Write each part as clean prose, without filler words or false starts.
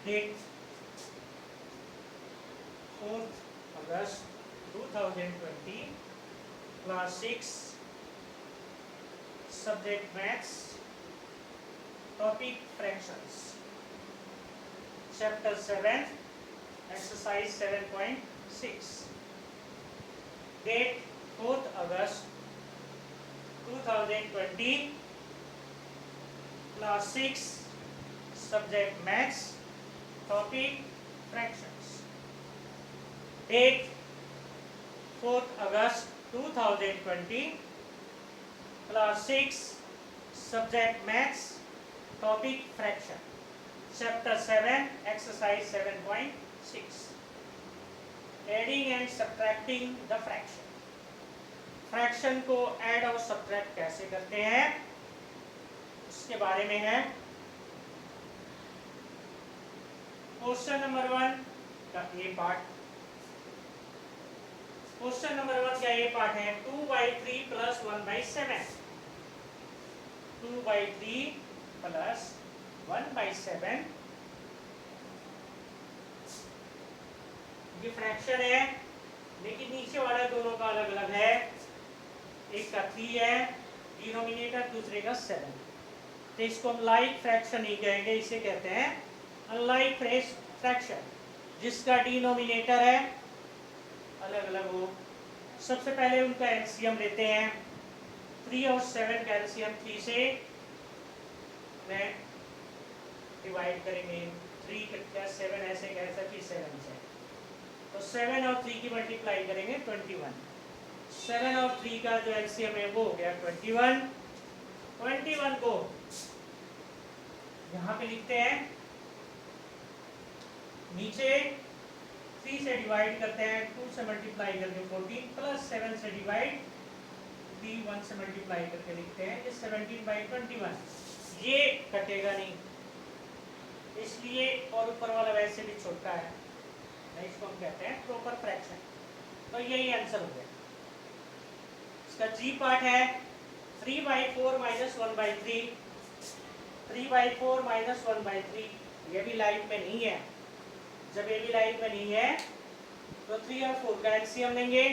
Date 4th August 2020, class 6, subject maths, topic fractions, chapter 7, exercise 7.6. Date 4th August 2020, class 6, subject maths, topic fractions. Date 4th August 2020, class 6, subject maths, topic fraction, chapter 7, exercise 7.6. Adding and subtracting the fraction. Fraction को add और subtract कैसे करते हैं उसके बारे में है question number 1 का ये पार्ट। क्वेश्चन नंबर 1 का ये पार्ट है 2/3 प्लस 1/7। 2/3 प्लस 1/7 ये फ्रैक्शन है, लेकिन नीचे वाला दोनों का अलग अलग है। एक का 3 है डिनोमिनेटर, दूसरे का 7। तो इसको हम लाइक फ्रैक्शन ही कहेंगे, इसे कहते हैं अनलाइक फ्रैक्शन, जिसका डिनोमिनेटर है अलग अलग हो। सबसे पहले उनका एलसीएम लेते हैं। 3 और 7 का एलसीएम 3 से डिवाइड करेंगे। 3 का 7 ऐसे कैसे कि 7 से, तो 7 और 3 की मल्टीप्लाई करेंगे 21। 7 और 3 का जो एलसीएम है वो हो गया 21। 21 को यहाँ पे लिखते हैं, नीचे 3 से डिवाइड करते हैं, 2 से मल्टीप्लाई करके 14 प्लस 7 से डिवाइड 3 1 से मल्टीप्लाई करके लिखते हैं ये 17/21। ये कटेगा नहीं इसलिए, और ऊपर वाला वैसे भी छोटा है, इसको हम कहते हैं प्रॉपर फ्रैक्शन। तो यही आंसर हो गया। इसका जी पार्ट है 3/4 माइनस 1/3। 3/4 माइनस 1/3 ये भी लाइन में नहीं है। जब ये भी लाइन में नहीं है तो 3 और 4 का एलसीएम लेंगे।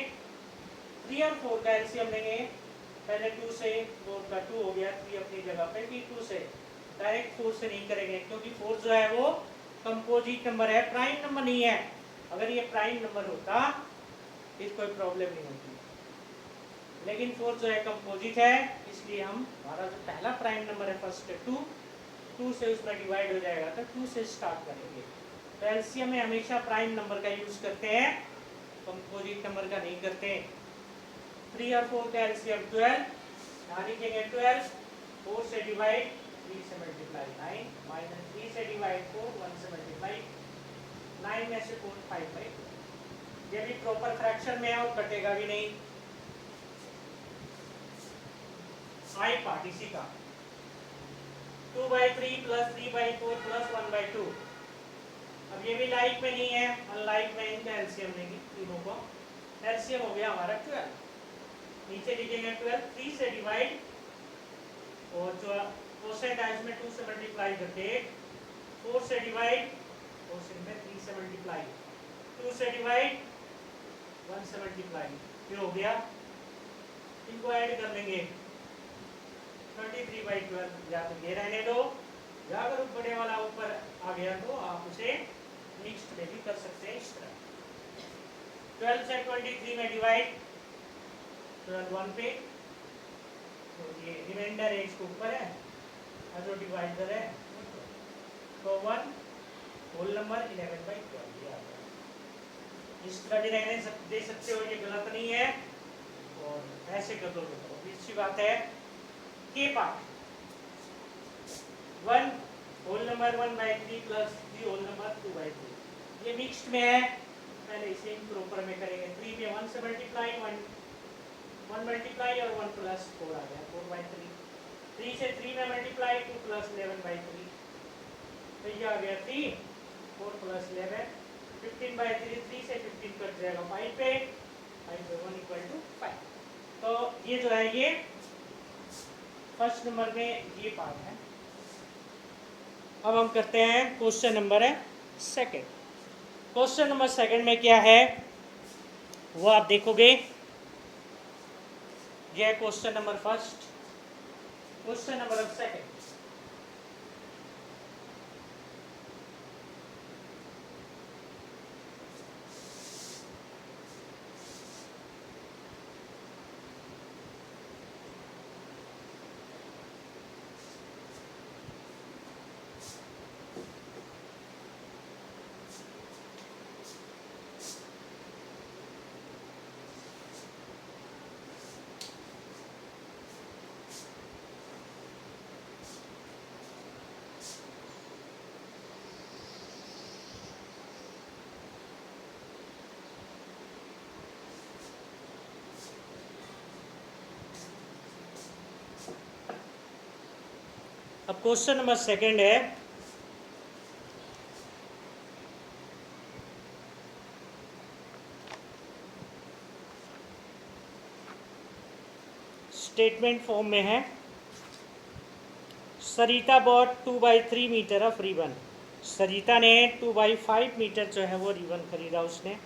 3 और 4 का एलसीएम लेंगे, पहले 2 से, 4 का 2 हो गया, 3 अपनी जगह पे, फिर 2 से, डायरेक्ट 4 से नहीं करेंगे क्योंकि 4 जो है वो कंपोजिट नंबर है, प्राइम नंबर नहीं है। अगर ये प्राइम नंबर होता फिर कोई प्रॉब्लम नहीं होती, लेकिन 4 जो है कंपोजिट है, इसलिए हम हमारा जो पहला प्राइम नंबर है फर्स्ट 2 से उसमें डिवाइड हो जाएगा, तो 2 से स्टार्ट करेंगे। तो एलसीएम में हमेशा प्राइम नंबर का यूज करते हैं, कंपोजिट नंबर का नहीं करते। 3 और 4 का एलसीएम 12, यहाँ लिखेंगे 12, 4 से डिवाइड 3 से मल्टीप्लाई 9, माइनस 3 से डिवाइड 4, 1 से मल्टीप्लाई 9 में से 4 5/2। ये भी प्रॉपर फ्रैक्शन में है और कटेगा भी नहीं। आई पार्ट इसी का 2/3 प्लस 3/4 प्लस 1/2। अब ये भी लाइक में नहीं है, अनलाइक में इनका एलसीएम लेंगे, तीनों को एलसीएम हो गया हमारा 12। नीचे लिखेंगे 12, 3 से डिवाइड, और जो कोसेंट है इसमें 2 से मल्टीप्लाई करके 4 से डिवाइड, कोसेंट में 3 से मल्टीप्लाई, 2 से डिवाइड 1 से मल्टीप्लाई, ये हो गया। इनको ऐड कर लेंगे 23/12, या तो ये रहने दो, या अगर बड़े वाला ऊपर आ गया तो आप उसे मिक्स्ड में भी कर सकते हैं इस तरह। 12 से 23 में डिवाइड, 12 1 पे, तो ये रिमाइंडर है इसके ऊपर है, जो डिवाइडर है तो 1 होल नंबर 11/12 ये आ गया। इस तरह भी दे सकते हो, ये गलत नहीं है, और ऐसे कर दो तो अच्छी बात है। के part 1 whole number 1/3 plus 3 whole number 2/3, ये मिक्स्ड में है, पहले इसे प्रॉपर में करेंगे। 3 में 1 से मल्टीप्लाई, 1 मल्टीप्लाई और 1 प्लस 4 आ गया 4/3। 3 से 3 में मल्टीप्लाई, 2 प्लस 11/3, तो ये आ गया 3, 4 प्लस 11, 15/3। 3 से 15 कट जाएगा 5 पे, 5 पे 1 इक्वल टू 5। तो ये जो है ये फर्स्ट नंबर में ये पार्ट है। अब हम करते हैं क्वेश्चन नंबर है सेकंड। क्वेश्चन नंबर सेकंड में क्या है वो आप देखोगे। ये है question number first. Question number second, अब क्वेश्चन नंबर सेकंड है, स्टेटमेंट फॉर्म में है। सरिता बॉट 2/3 मीटर ऑफ रिबन। सरिता ने 2/5 मीटर जो है वो रिबन खरीदा उसने।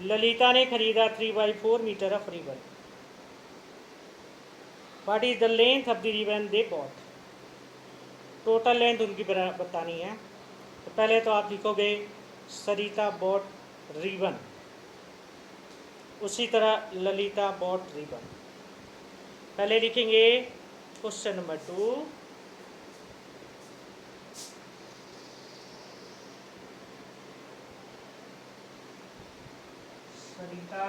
ललिता ने खरीदा 3/4 metre of ribbon. What is the length of the ribbon they bought. Total length उनकी बतानी है। तो पहले तो आप लिखोगे सरिता बॉट रिबन, उसी तरह ललिता बॉट रिबन। पहले लिखेंगे question number 2, Sarita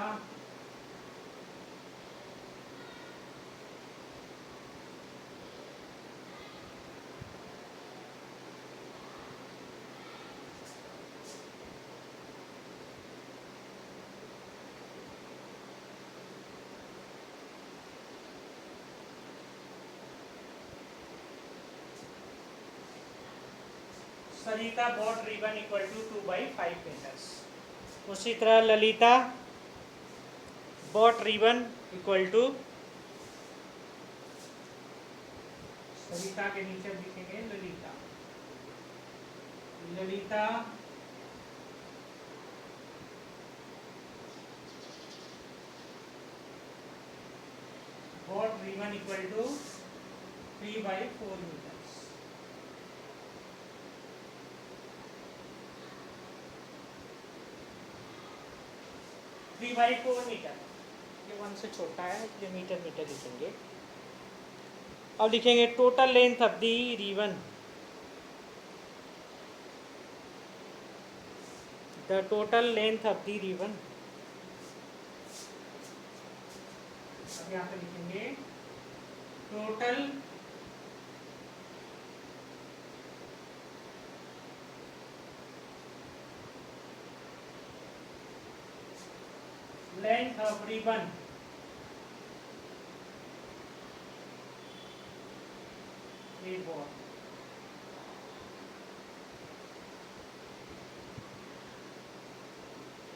Sarita bought ribbon equal to 2/5 metres. उसी तरह Lalita bought ribbon equal to, Sarita के नीचे लिखेंगे Lalita. Lalita bought ribbon equal to 3/4 metres. 3/4 metre, ये 1 से छोटा है इसलिए मीटर मीटर लिखेंगे। अब लिखेंगे total length of the ribbon. The total length of the ribbon. अब यहाँ पे लिखेंगे total length of ribbon a bought.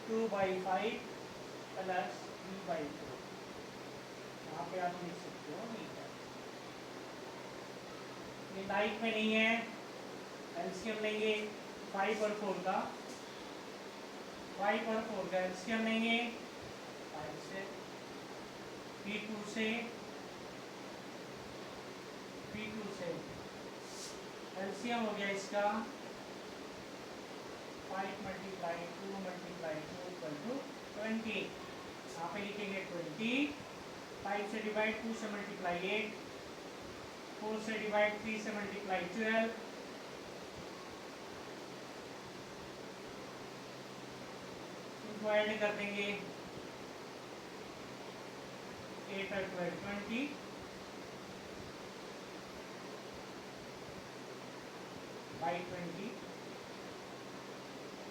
Two by 5 plus 3/4, यहाँ पे आप लिख सकते हो मीटर। ये लाइफ में नहीं है, एलसीएम लेंगे 5 और 4 का, 5 और 4 का एलसीएम लेंगे 5 से, P2 से एलसीएम हो गया इसका 5 × 2 × 2 इक्वल टू 20। यहाँ पे लिखेंगे 20, 5 से डिवाइड, 2 से मल्टीप्लाई 8, 4 से डिवाइड 3 से मल्टीप्लाई 12, इनको ऐड कर देंगे 8 और 12 20 बाई 20,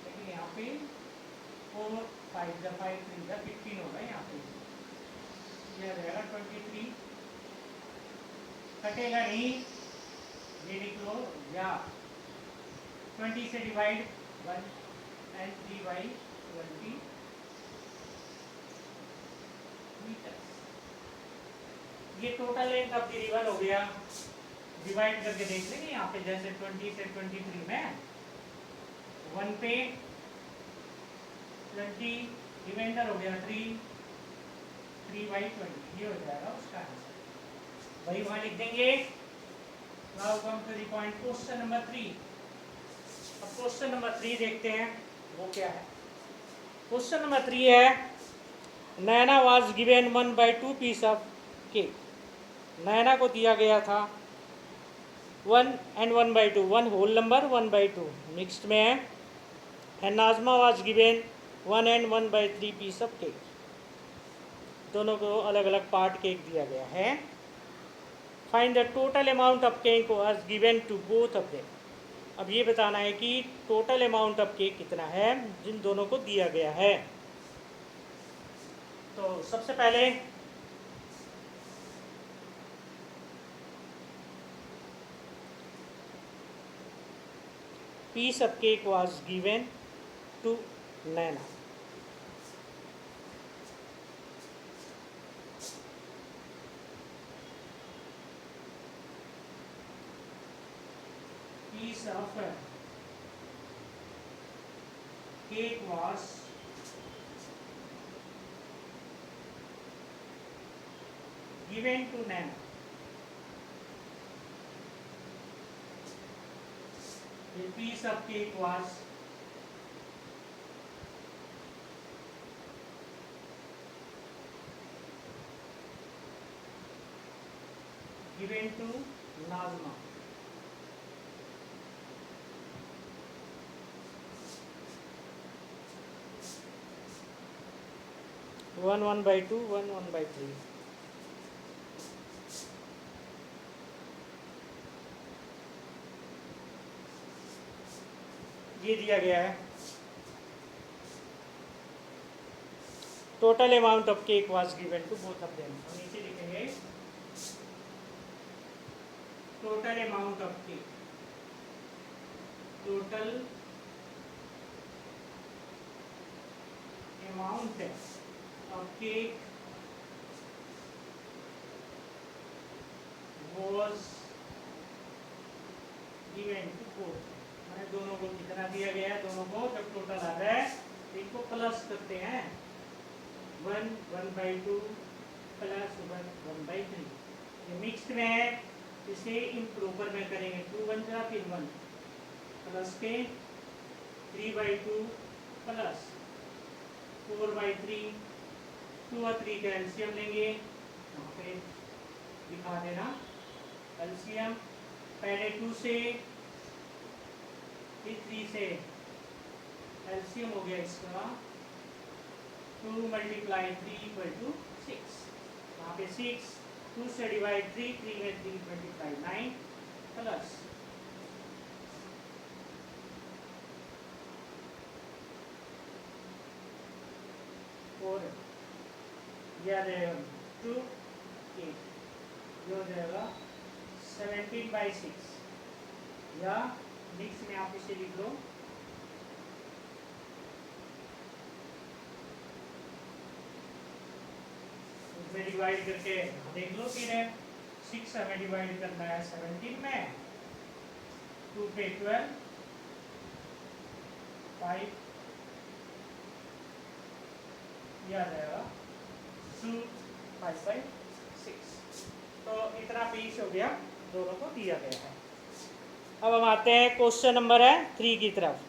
लेकिन यहाँ पे 4 5 जा 5 3 जा 15 होगा यहाँ पे, यह रहेगा 23, कटेगा नहीं, ये लिख लो, या 20 से डिवाइड 1 एंड 3 बाई 20 मीटर। ये total length of the river हो गया। डिवाइड करके देख लेंगे यहाँ पे, जैसे 20 से 23 में 1 पे 20, रिमाइंडर हो गया 3 बाई 20, ये हो जाएगा उसका आंसर, वही वहां लिख देंगे। Now come to the point, question number 3। अब क्वेश्चन नंबर 3 देखते हैं वो क्या है। क्वेश्चन नंबर 3 है, Naina was given 1/2 piece of cake. Naina को दिया गया था 1 and 1/2, 1 होल नंबर 1/2 मिक्स्ड में है, and Najma was given 1 and 1/3 piece of cake. दोनों को अलग अलग पार्ट केक दिया गया है। Find the total amount of cake was given to both of them. अब ये बताना है कि टोटल अमाउंट ऑफ केक कितना है जिन दोनों को दिया गया है। तो सबसे पहले piece of cake was given to Naina. Piece of cake was given to Naina. A piece of cake was given to Nazma. One 1/2, 1 1/3. ये दिया गया है। Total amount of cake was given to both of them. हम नीचे लिखेंगे total amount of cake, total amount of cake was given to both. मैंने दोनों को कितना दिया गया है, दोनों को जब टोटल आ रहा है इनको प्लस करते हैं, 1 1/2 प्लस 1 1/3। ये मिक्स्ड में है, इसे इम्प्रॉपर में करेंगे, 2 1 जा फिर 1 प्लस के 3/2 प्लस 4/3, 2 और 3 का एलसीएम लेंगे, यहाँ पे दिखा देना एलसीएम, पहले 2 से फिर 3 से एलसीएम हो गया इसका 2 मल्टीप्लाई 3 = 6। यहाँ पे 6, 2 से डिवाइड 3, 3 में 3 मल्टीप्लाई 9 प्लस 4, यह आ जाएगा 2 8, जो हो जाएगा 17/6, या मिक्स में आप इसे लिख लो उसमें डिवाइड करके देख लो फिर है 6 हमें डिवाइड करना है 17 में, 2 पे 12, 5, यह आ जाएगा 2 5/6। तो इतना पीस हो गया, दोनों को दिया गया है। अब हम आते हैं क्वेश्चन नंबर है 3 की तरफ।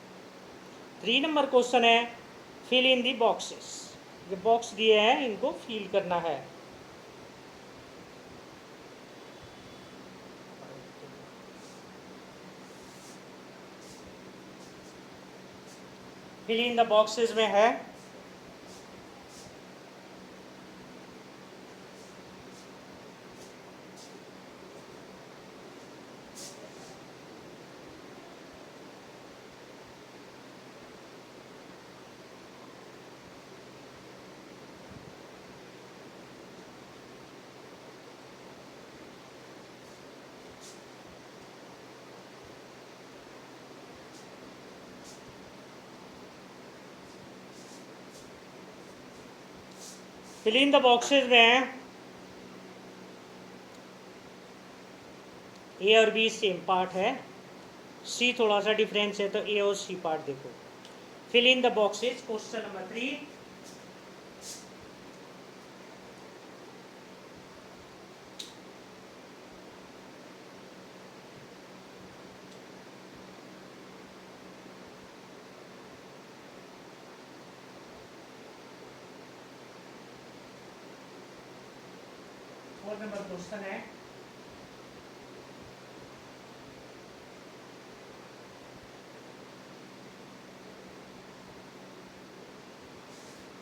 3 नंबर क्वेश्चन है, फिल इन दी बॉक्सेस। ये बॉक्स दिए हैं, इनको फिल करना है। फिल इन द बॉक्सेस में है फिल इन द बॉक्सेस में है ए और बी सेम पार्ट है, सी थोड़ा सा डिफरेंस है, तो ए और सी पार्ट देखो। Fill in the boxes, question number 3। Fourth number question है,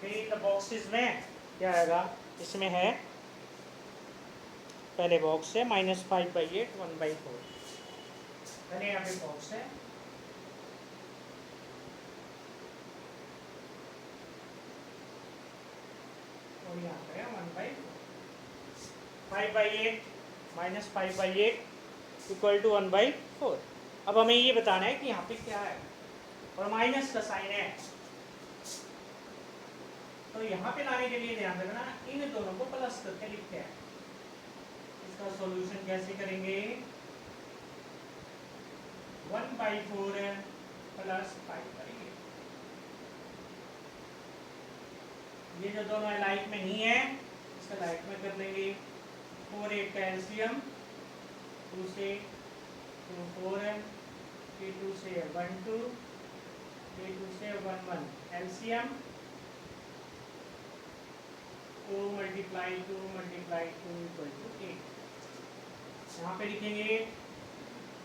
इन द बॉक्सेस में क्या आएगा, इसमें है पहले बॉक्स है -5/8 1/4। पहले यहाँ पे बॉक्स है, और यहाँ पे है 1/4। 5/8 -5/8 इक्वल टू 1/4। अब हमें ये बताना है कि यहाँ पे क्या है, और माइनस का साइन है, तो यहाँ पे लाने के लिए ध्यान रखना इन दोनों को प्लस करके लिखते हैं। इसका सॉल्यूशन कैसे करेंगे, 1/4 प्लस 5/8। ये जो दोनों लाइक में नहीं है, इसका लाइक में कर लेंगे। 4 8 का एलसीएम, 2 से 2 4 है, 2 से 1 2, 2 से 1 1 एलसीएम, 2 × 2 × 2 = 8। यहाँ पे लिखेंगे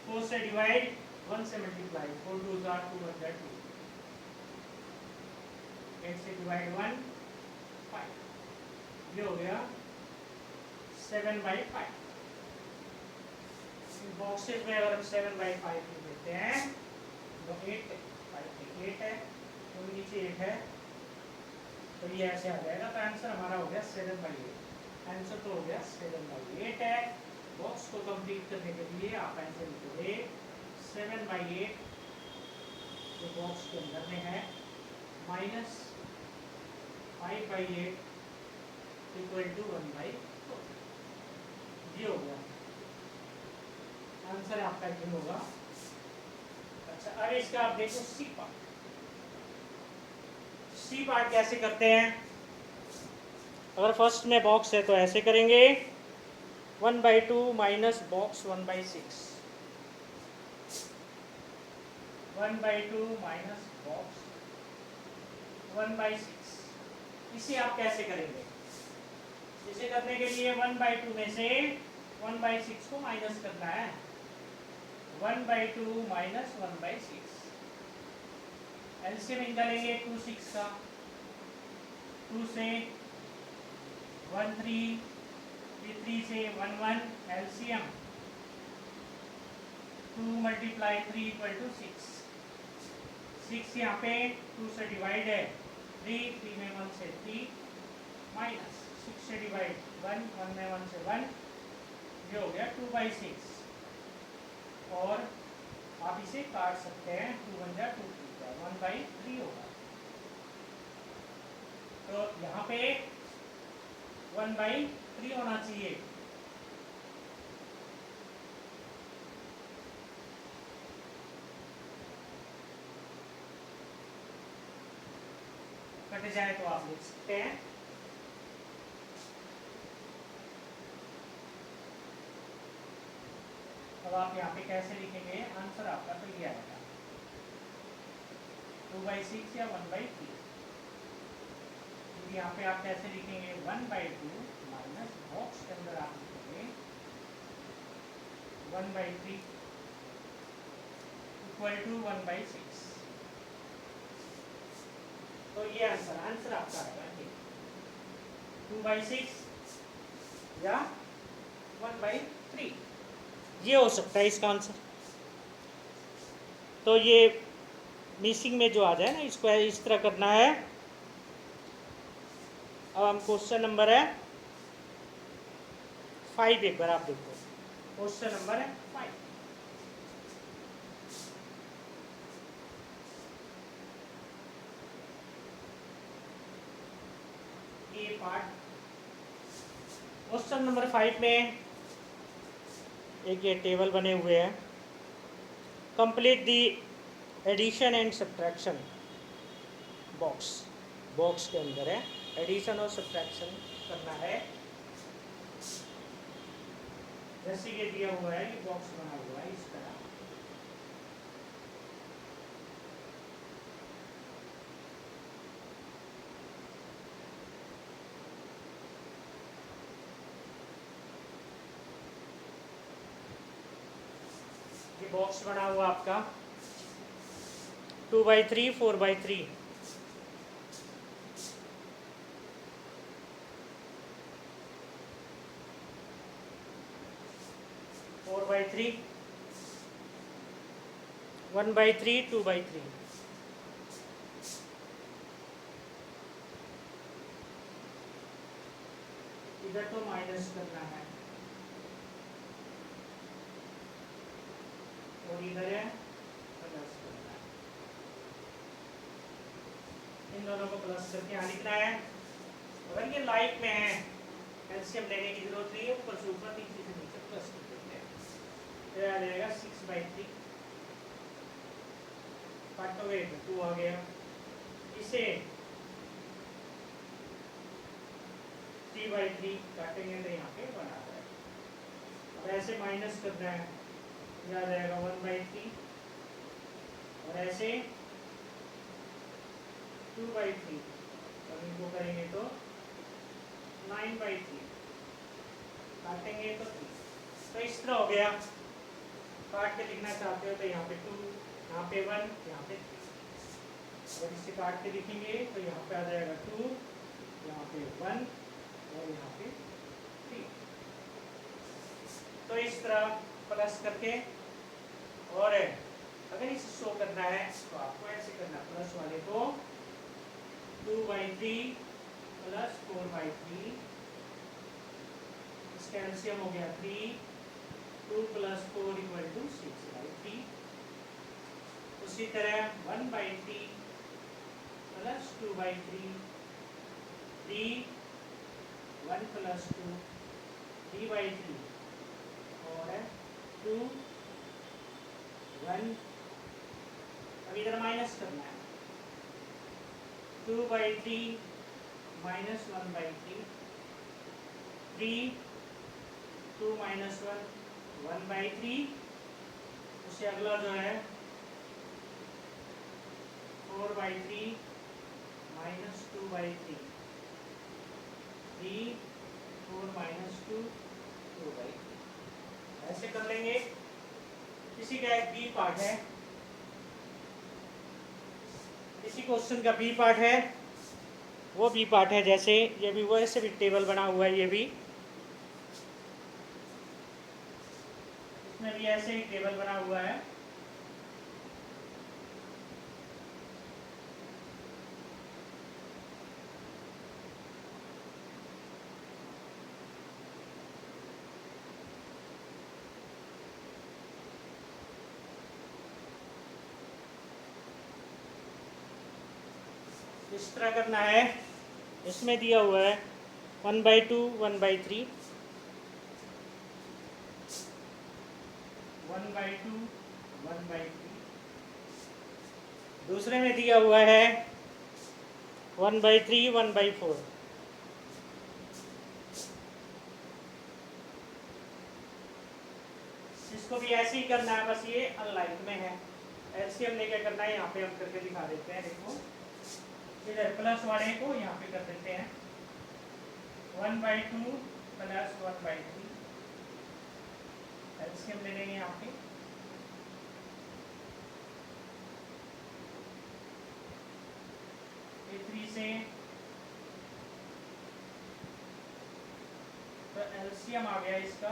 4 से डिवाइड, 1 से मल्टीप्लाई, 4 2 2 1 2, 8 से डिवाइड 1 5, ये हो गया 7/5। बॉक्सेस में अगर हम 7/5 देते हैं तो 8 है, तो नीचे 8 है, तो ये ऐसे आ जाएगा। तो आंसर हमारा हो गया 7/8। आंसर तो हो गया 7/8 है। बॉक्स को कंप्लीट करने के लिए आप आंसर लिखोगे 7/8 जो बॉक्स के अंदर में है -5/8 इक्वल टू 1/4। ये हो गया आंसर आपका, ये होगा। अच्छा, अब इसका आप देखो सी पार्ट। सी पार्ट कैसे करते हैं, अगर फर्स्ट में बॉक्स है तो ऐसे करेंगे 1/2 माइनस बॉक्स 1/6, 1/2 माइनस बॉक्स 1/6। इसे आप कैसे करेंगे, इसे करने के लिए 1/2 में से 1/6 को माइनस करना है। 1/2 माइनस 1/6, एलसीएम निकालेंगे 2 6 का, 2 से 1 3, 3 से 1 1 एलसीएम, 2 × 3 = 6। 6 यहाँ पे 2 से डिवाइड है, 3 में 1 से 3 माइनस 6 से डिवाइड 1 में 1 से 1, ये हो गया 2/6। और आप इसे काट सकते हैं, 2 1 जा 2 3 जा 1/3 होगा। तो यहाँ पे 1/3 होना चाहिए। कट जाए तो आप लिख सकते हैं। अब आप यहाँ पे कैसे लिखेंगे, आंसर आपका तो ये आएगा 2/6 या 1/3। यहाँ पे आप कैसे लिखेंगे, 1/2 माइनस बॉक्स के अंदर आप लिखेंगे 1/3 इक्वल टू 1/6। तो ये आंसर आपका आएगा 2/6 या 1/3, ये हो सकता है इसका आंसर। तो ये मिसिंग में जो आ जाए ना, इसको इस तरह करना है। अब हम क्वेश्चन नंबर है 5, एक बार आप देखो, क्वेश्चन नंबर है 5। ये पार्ट क्वेश्चन नंबर 5 में एक ये टेबल बने हुए हैं। Complete the addition and subtraction box के अंदर है, एडिशन और सब्ट्रैक्शन करना है। जैसे ये दिया हुआ है, ये बॉक्स बना हुआ है इस तरह। ये बॉक्स बना हुआ आपका 2/3 4/3। Four by three 1/3 2/3। इधर तो माइनस करना है और इधर है प्लस करना है। इन दोनों को प्लस करके यहाँ लिखना है। अगर ये लाइक में है, एलसीएम लेने की जरूरत नहीं है, ऊपर से ऊपर नीचे से नीचे प्लस कर देते हैं। तो आ जाएगा 6/3, काटोगे 2 आ गया। इसे 3/3 काटेंगे तो यहाँ पे 1 आ जाएगा। अब ऐसे माइनस करना है, आ जाएगा 1/3 और ऐसे 2/3 और इनको करेंगे तो 9/3 काटेंगे तो 3। तो इस तरह हो गया। काट के लिखना चाहते हो तो यहाँ पे 2, यहाँ पे 1, यहाँ पे 3। अगर इसे काट के लिखेंगे तो यहाँ पे आ जाएगा 2, यहाँ पे 1 और यहाँ पे 3। तो इस तरह प्लस करके, और अगर इसे शो करना है तो आपको ऐसे करना, प्लस वाले को 2/3 प्लस 4/3, इसका एलसीएम हो गया 3, 2 + 4 = 6/3। उसी तरह 1/3 प्लस 2/3, 3, 1 + 2 3/3 और 2 1। अब इधर माइनस करना है, 2/3 - 1/3, 3, 2 - 1 1/3। उससे अगला जो है 4/3 - 2/3, 3, 4 - 2 2/3। ऐसे कर लेंगे। इसी का एक बी पार्ट है, इसी क्वेश्चन का बी पार्ट है। वो बी पार्ट है जैसे ये भी, वो ऐसे भी टेबल बना हुआ है, ये भी इसमें भी ऐसे ही टेबल बना हुआ है। इस तरह करना है। इसमें दिया हुआ है 1/2 1/3, 1/2 1/3। दूसरे में दिया हुआ है 1/3 1/4। इसको भी ऐसे ही करना है, बस ये अनलाइक में है। एलसीएम लेके करना है, यहाँ पे हम करके दिखा देते हैं। देखो इधर प्लस वाले को यहाँ पे कर देते हैं 1/2 प्लस 1/3। एलसीएम ले लेंगे यहाँ पे, ये 3 एलसीएम आ गया इसका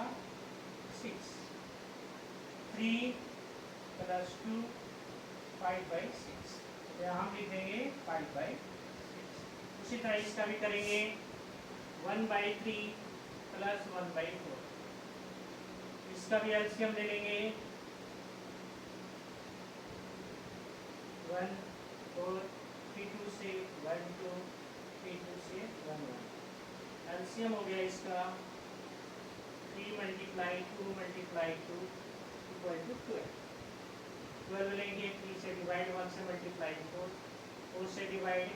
6, 3 + 2 5/6, यहाँ हम लिख देंगे 5/6। उसी तरह इसका भी करेंगे 1/3 + 1/4, इसका भी एलसीएम ले लेंगे 1 4 P2 से 1 2 P2 से 1 1, एलसीएम हो गया इसका 3 × 2 × 2 = 12। 12 लेंगे 3 से डिवाइड, 1 से मल्टीप्लाई 4, 4 से डिवाइड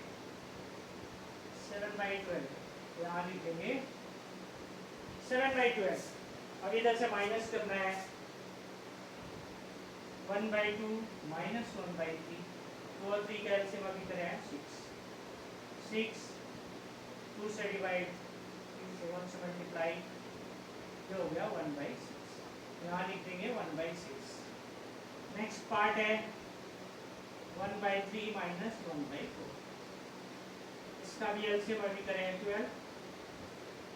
7/12, यहाँ लिख देंगे 7/12। अब इधर से माइनस करना है 1/2 - 1/3, 2 और 3 का एलसीएम अभी करें 6, 6 2 से डिवाइड, 3 से 1 से मल्टीप्लाई, जो हो गया 1/6, यहाँ लिख देंगे 1/6। नेक्स्ट पार्ट है 1/3 - 1/4, इसका भी एलसीएम अभी करें 12,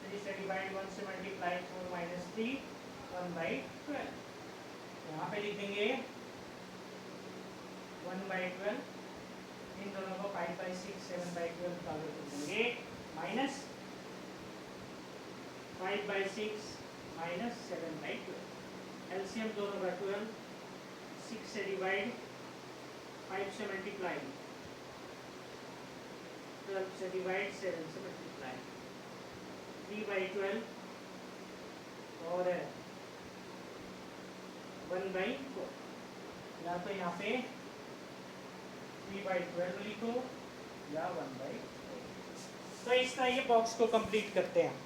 3 से डिवाइड, 1 से मल्टीप्लाई, 4 - 3 1/12, यहाँ पे लिख देंगे 1/12, इन दोनों को 5/6 7/12 का देंगे, माइनस 5/6 - 7/12, एलसीएम दोनों का 12, 6 से डिवाइड, 5 से मल्टीप्लाई, 12 से डिवाइड, 7 से मल्टीप्लाई, 3/12 और 1/4, या तो यहाँ पे 3/12 लिखो या 1/4। तो इस तरह ये बॉक्स को कंप्लीट करते हैं,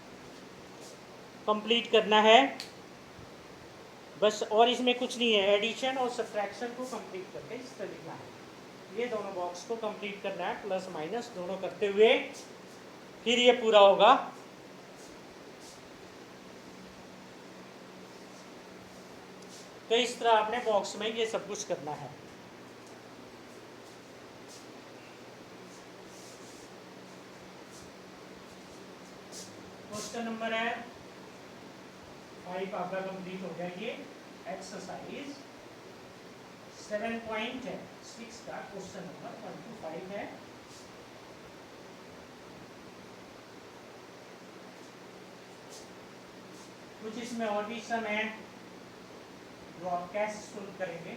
कंप्लीट करना है बस, और इसमें कुछ नहीं है, एडिशन और सब्ट्रैक्शन को कंप्लीट करके इस तरह लिखना है। ये दोनों बॉक्स को कंप्लीट करना है, प्लस माइनस दोनों करते हुए, फिर ये पूरा होगा। तो इस तरह आपने बॉक्स में ये सब कुछ करना है। क्वेश्चन नंबर है 5 आपका कंप्लीट हो गया। ये एक्सरसाइज 7.6 का क्वेश्चन नंबर 1 to 5 है। कुछ इसमें और भी सम है जो आप कैसे सोल्व करेंगे।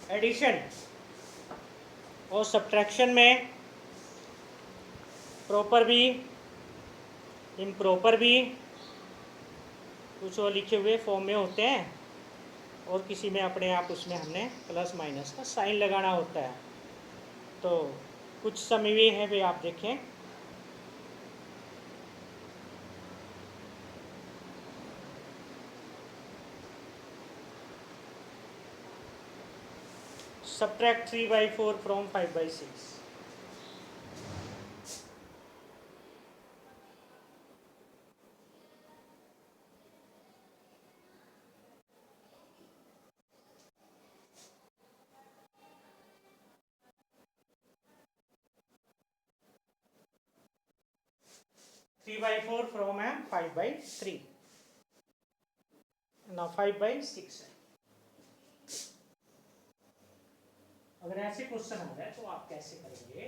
एडिशन और सब्ट्रैक्शन में प्रॉपर भी इम्प्रॉपर भी कुछ और लिखे हुए फॉर्म में होते हैं, और किसी में अपने आप उसमें हमने प्लस माइनस का साइन लगाना होता है। तो कुछ समय भी है भी आप देखें। Subtract 3/4 from 5/6. Three by 4 from 5/3. Now 5/6 है। अगर ऐसे क्वेश्चन आ जाए तो आप कैसे करेंगे?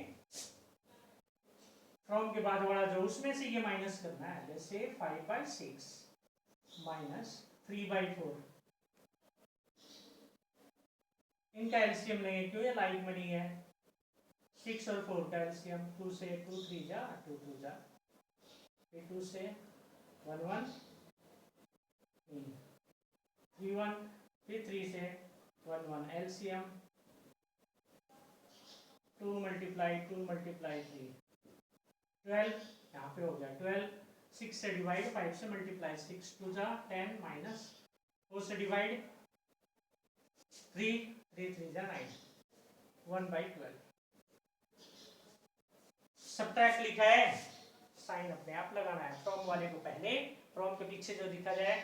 फ्रॉम के बाद वाला जो उसमें से ये माइनस करना है, जैसे 5/6 माइनस 3/4, इनका एलसीएम लेंगे, क्यों ये लाइक मनी है। 6 और 4 का एलसीएम, 2 से 2 3 जा 2 2 जा, फिर 2 से 1 1 3 1, फिर 3 से 1 1, एलसीएम 2 × 2 × 3 12, यहाँ पे हो गया 12। 6 से डिवाइड, 5 से मल्टीप्लाई, 6 2 जा 10 माइनस 4 से डिवाइड 3 3 3 जा 9, 1/12। सब्ट्रैक्ट लिखा है, साइन अपने आप लगाना है। फ्रॉम वाले को पहले, फ्रॉम के पीछे जो लिखा जाए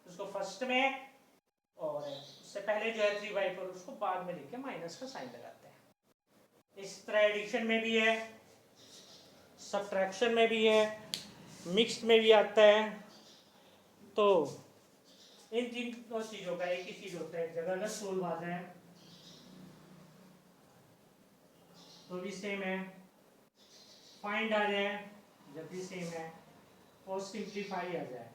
उसको फर्स्ट में, और उससे पहले जो है 3/4 उसको बाद में लिख के माइनस का साइन लगाते हैं। इस तरह एडिशन में भी है, सब्ट्रैक्शन में भी है, मिक्स्ड में भी आता है। तो इन तीनों चीज़ों का एक ही चीज़ होता है, जगह अगर सोल्व आ जाए तो भी सेम है, फाइंड आ जाए जब भी सेम है, और सिंप्लीफाई आ जाए,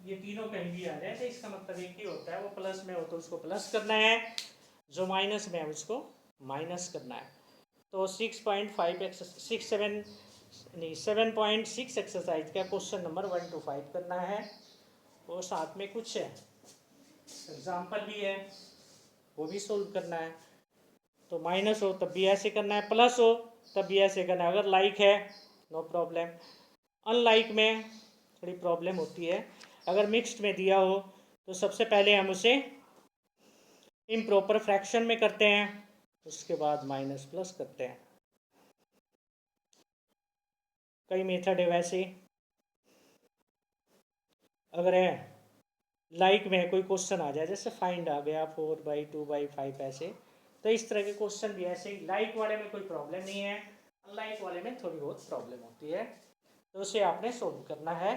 ये तीनों कहीं भी आ जाए तो इसका मतलब एक ही होता है, वो प्लस में हो तो उसको प्लस करना है, जो माइनस में है उसको माइनस करना है। तो 7.6 एक्सरसाइज का क्वेश्चन नंबर 1 to 5 करना है, और साथ में कुछ एग्जाम्पल भी है वो भी सोल्व करना है। तो माइनस हो तब भी ऐसे करना है, प्लस हो तब भी ऐसे करना है। अगर लाइक है नो प्रॉब्लम, अनलाइक में थोड़ी प्रॉब्लम होती है। अगर मिक्स्ड में दिया हो तो सबसे पहले हम उसे इम्प्रॉपर फ्रैक्शन में करते हैं, उसके बाद माइनस प्लस करते हैं। कई मेथड है वैसे। अगर है लाइक में कोई क्वेश्चन आ जाए, जैसे फाइंड आ गया 4/2/5 ऐसे, तो इस तरह के क्वेश्चन भी ऐसे ही लाइक वाले में कोई प्रॉब्लम नहीं है, अनलाइक वाले में थोड़ी बहुत प्रॉब्लम होती है, तो उसे आपने सोल्व करना है।